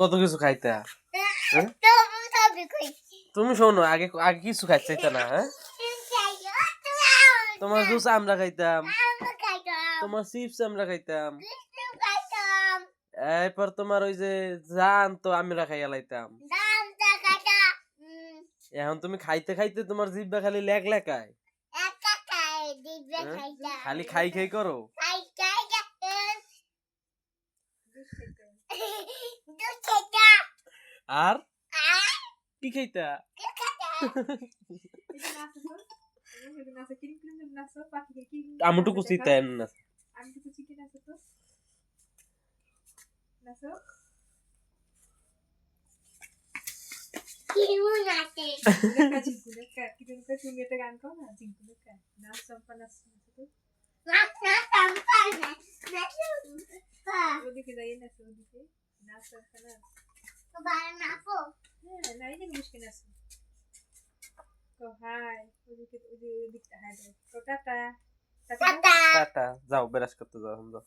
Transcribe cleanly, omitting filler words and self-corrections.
কত কিছু খাইতা হ্যাঁ? তুমি শোনো আগে আগে কিছু খাইতে না হ্যাঁ তোমার জুস আমরা খাইতাম তোমার চিপস আমরা খাইতাম এরপর তোমার ওই যে জান তো আমরা খাইয়া লাইতাম এখন তুমি খাইতে খাইতে তোমার জিব্বা খালি লেক লেকায় খালি খাই খাই করো আর কি খাইতা আমটু কুচিতা না ওদিকে যাই না ওদিকে নাচ না নাই না মুশকিল আছে তো হাই ওদিকে হাই তো টাটা টাটা যাও ব্রাশ করতে যাও